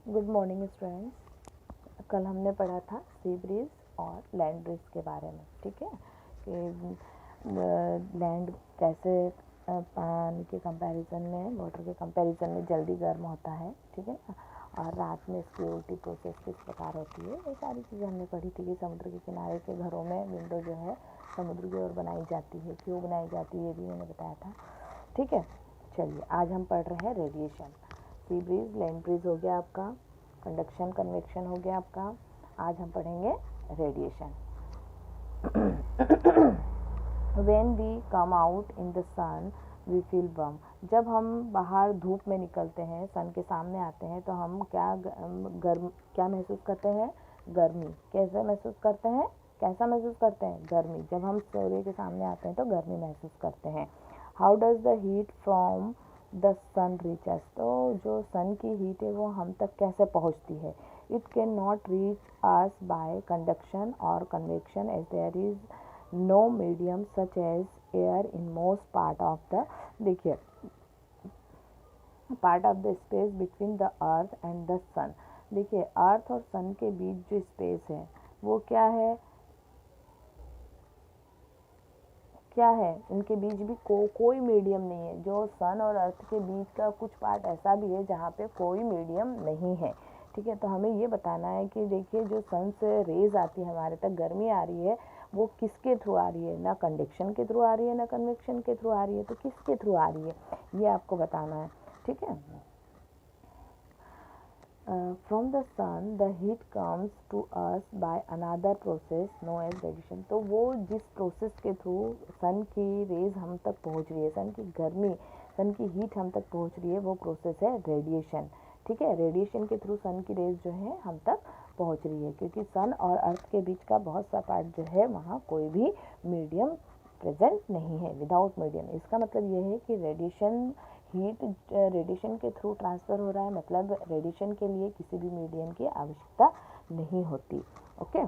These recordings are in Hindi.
Good morning students. कल हमने पढ़ा था सी ब्रीज और लैंड ब्रीज के बारे में, ठीक है, कि लैंड कैसे पानी के कंपैरिजन में, वाटर के कंपैरिजन में जल्दी गर्म होता है, ठीक है ना, और रात में इसकी उल्टी प्रोसेस किस प्रकार होती है। ये सारी चीज़ें हमने पढ़ी थी कि समुद्र के किनारे के घरों में विंडो जो है समुद्र की ओर बनाई जाती है, क्यों बनाई जाती है ये भी मैंने बताया था, ठीक है। चलिए आज हम पढ़ रहे हैं radiation. Sea breeze, land breeze हो गया आपका, कंडक्शन कन्वेक्शन हो गया आपका। आज हम पढ़ेंगे radiation. When we come out in the sun we feel warm. जब हम बाहर धूप में निकलते हैं, सन के सामने आते हैं, तो हम क्या महसूस करते हैं? गर्मी। कैसे महसूस करते हैं? कैसा महसूस करते हैं? गर्मी। जब हम सूर्य के सामने आते हैं तो गर्मी महसूस करते हैं। How does the heat from the sun reaches. तो जो सन की हीट है वो हम तक कैसे पहुंचती है? It can not reach us by conduction और convection as there is no medium such as air in most part of the, देखिए, part of the space between the earth and the sun. देखिए, अर्थ और सन के बीच जो स्पेस है वो क्या है? क्या है? इनके बीच भी कोई मीडियम नहीं है। जो सन और अर्थ के बीच का कुछ पार्ट ऐसा भी है जहाँ पे कोई मीडियम नहीं है, ठीक है। तो हमें ये बताना है कि देखिए, जो सन से रेज आती है, हमारे तक गर्मी आ रही है, वो किसके थ्रू आ रही है? ना कंडक्शन के थ्रू आ रही है, ना कन्वेक्शन के थ्रू आ रही है, तो किसके थ्रू आ रही है ये आपको बताना है, ठीक है। From the sun the heat comes to us by another process known as radiation। तो वो जिस प्रोसेस के थ्रू सन की रेज हम तक पहुंच रही है, सन की गर्मी, सन की हीट हम तक पहुंच रही है, वो प्रोसेस है रेडिएशन, ठीक है। रेडिएशन के थ्रू सन की रेज जो है हम तक पहुंच रही है, क्योंकि सन और अर्थ के बीच का बहुत सा पार्ट जो है वहाँ कोई भी मीडियम प्रेजेंट नहीं है, विदाउट मीडियम। इसका मतलब ये है कि रेडिएशन हीट रेडिएशन के थ्रू ट्रांसफ़र हो रहा है, मतलब रेडिएशन के लिए किसी भी मीडियम की आवश्यकता नहीं होती, okay.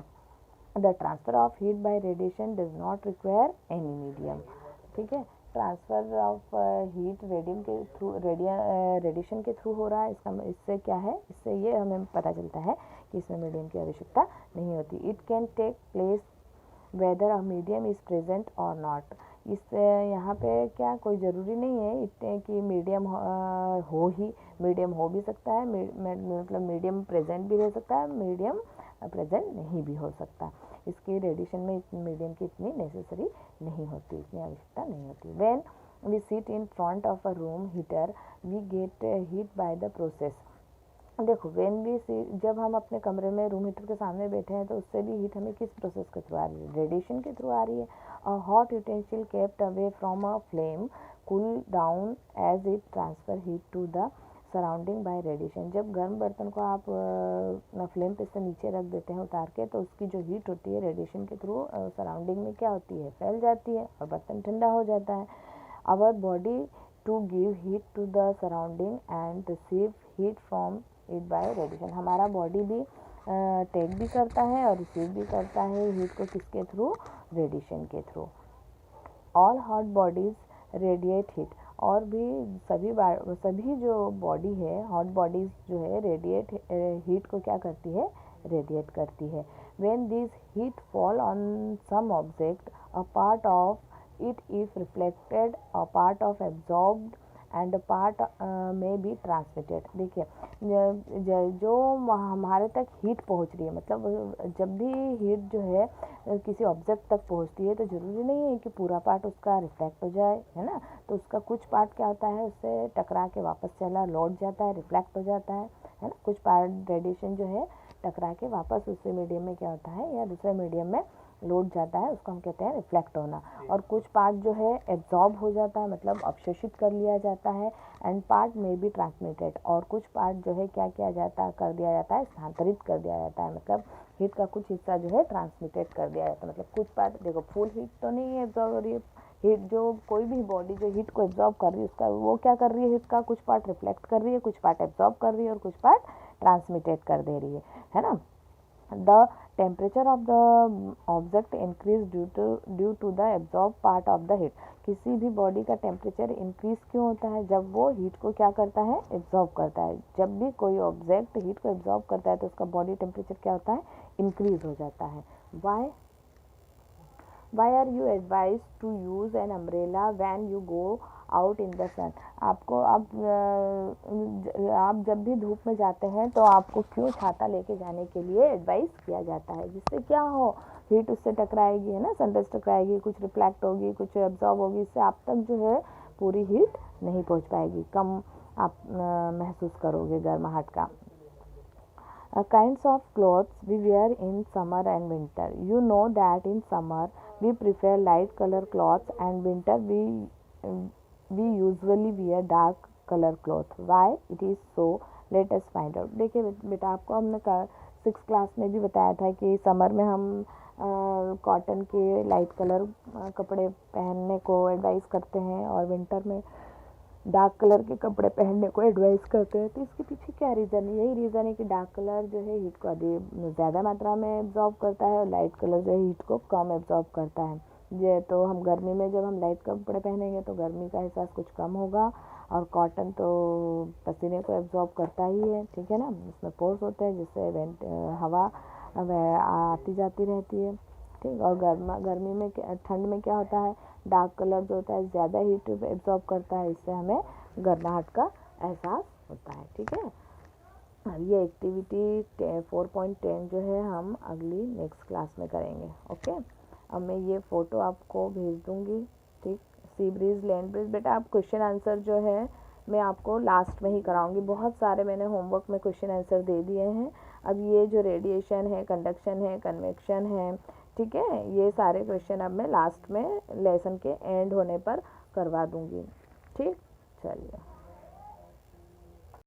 The transfer of heat bye radiation does not require any medium, ठीक है। ट्रांसफ़र ऑफ हीट रेडियम के थ्रू, रेडिएशन के थ्रू हो रहा है। इससे क्या है? इससे ये हमें पता चलता है कि इसमें मीडियम की आवश्यकता नहीं होती। It can take place whether a medium is present और नॉट। इस यहाँ पे क्या कोई ज़रूरी नहीं है इतने कि मीडियम मीडियम हो भी सकता है, मतलब मीडियम प्रेजेंट भी रह सकता है, मीडियम प्रेजेंट नहीं भी हो सकता। इसकी रेडिएशन में मीडियम की इतनी नेसेसरी नहीं होती, इतनी आवश्यकता नहीं होती। When we sit in front of a room heater we get heat by the process. देखो, जब हम अपने कमरे में रूम हीटर के सामने बैठे हैं तो उससे भी हीट हमें किस प्रोसेस के थ्रू आ रही है? रेडिएशन के थ्रू आ रही है। A hot utensil kept away from a flame cool down as it transfer heat to the surrounding by radiation. जब गर्म बर्तन को आप फ्लेम पे से नीचे रख देते हैं उतार के, तो उसकी जो हीट होती है रेडिएशन के थ्रू सराउंडिंग में क्या होती है? फैल जाती है और बर्तन ठंडा हो जाता है। Our body to give heat to the surrounding and receive heat from it by radiation. हमारा बॉडी भी टेक भी करता है और रिसीव भी करता है हीट को, किसके थ्रू? रेडिएशन के through. All hot bodies radiate heat. और भी सभी जो बॉडी है, हॉट बॉडीज जो है, रेडिएट हीट को क्या करती है? रेडिएट करती है। When this heat fall on some object a part of it is reflected, a part of absorbed and a part may be transmitted। देखिए, जो हमारे तक हीट पहुंच रही है, मतलब जब भी हीट जो है किसी ऑब्जेक्ट तक पहुंचती है तो ज़रूरी नहीं है कि पूरा पार्ट उसका रिफ्लेक्ट हो जाए, है ना। तो उसका कुछ पार्ट क्या होता है, उससे टकरा के वापस चला लौट जाता है, रिफ्लेक्ट हो जाता है ना। कुछ पार्ट रेडिएशन जो है टकरा के वापस उसी मीडियम में क्या होता है, या दूसरे मीडियम में लौट जाता है, उसको हम कहते हैं रिफ्लेक्ट होना। और कुछ पार्ट जो है एब्जॉर्ब हो जाता है, मतलब अवशोषित कर लिया जाता है। एंड पार्ट में भी ट्रांसमिटेड, और कुछ पार्ट जो है क्या किया जाता है, कर दिया जाता है, स्थानांतरित कर दिया जाता है, मतलब हीट का कुछ हिस्सा जो है ट्रांसमिटेड कर दिया जाता है। मतलब कुछ पार्ट, देखो, फुल हीट तो नहीं है एब्जॉर्ब हो रही है हीट, जो कोई भी बॉडी जो हीट को एब्जॉर्ब कर रही है उसका वो क्या कर रही है, इसका कुछ पार्ट रिफ्लेक्ट कर रही है, कुछ पार्ट एब्जॉर्ब कर रही है और कुछ पार्ट ट्रांसमिटेड कर दे रही है ना। The temperature of the object increase due to the absorb part of the heat. किसी भी बॉडी का टेम्परेचर इंक्रीज क्यों होता है? जब वो हीट को क्या करता है? एब्जॉर्ब करता है। जब भी कोई ऑब्जेक्ट हीट को एब्जॉर्ब करता है तो उसका बॉडी टेम्परेचर क्या होता है? इंक्रीज हो जाता है। Why are you advised to use an umbrella when you go out in the sun? आपको आप जब भी धूप में जाते हैं तो आपको क्यों छाता लेके जाने के लिए एडवाइस किया जाता है? जिससे क्या हो, हीट उससे टकराएगी, है ना, सनराइज टकराएगी, कुछ रिफ्लेक्ट होगी, कुछ एब्जॉर्ब होगी, इससे आप तक जो है पूरी हीट नहीं पहुंच पाएगी, कम आप महसूस करोगे गर्माहट का। Kinds of clothes we wear in summer and winter. You know that in summer we prefer light color clothes and winter we usually wear dark color clothes. Why it is so? Let us find out. देखिए बेटा, आपको हमने 6th क्लास में भी बताया था कि समर में हम कॉटन के लाइट कलर कपड़े पहनने को एडवाइस करते हैं और विंटर में डार्क कलर के कपड़े पहनने को एडवाइस करते हैं। तो इसके पीछे क्या रीज़न है? यही रीज़न है कि डार्क कलर जो है हीट को ज़्यादा मात्रा में एब्जॉर्ब करता है और लाइट कलर जो है हीट को कम एब्जॉर्ब करता है। ये तो हम गर्मी में जब हम लाइट कपड़े पहनेंगे तो गर्मी का एहसास कुछ कम होगा, और कॉटन तो पसीने को एब्जॉर्ब करता ही है, ठीक है ना, उसमें पोर्स होते हैं जिससे हवा आती जाती रहती है, ठीक। और गर्मी में ठंड में क्या होता है? डार्क कलर जो होता है ज़्यादा हीट एब्जॉर्ब करता है, इससे हमें गर्माहट का एहसास होता है, ठीक है। ये एक्टिविटी 4.10 जो है हम अगली नेक्स्ट क्लास में करेंगे। ओके, अब मैं ये फ़ोटो आपको भेज दूँगी, ठीक। सी ब्रीज, लैंड ब्रीज, बेटा आप क्वेश्चन आंसर जो है मैं आपको लास्ट में ही कराऊंगी। बहुत सारे मैंने होमवर्क में क्वेश्चन आंसर दे दिए हैं। अब ये जो रेडिएशन है, कंडक्शन है, कन्वेक्शन है, ठीक है, ये सारे क्वेश्चन अब मैं लास्ट में लेसन के एंड होने पर करवा दूंगी, ठीक। चलिए।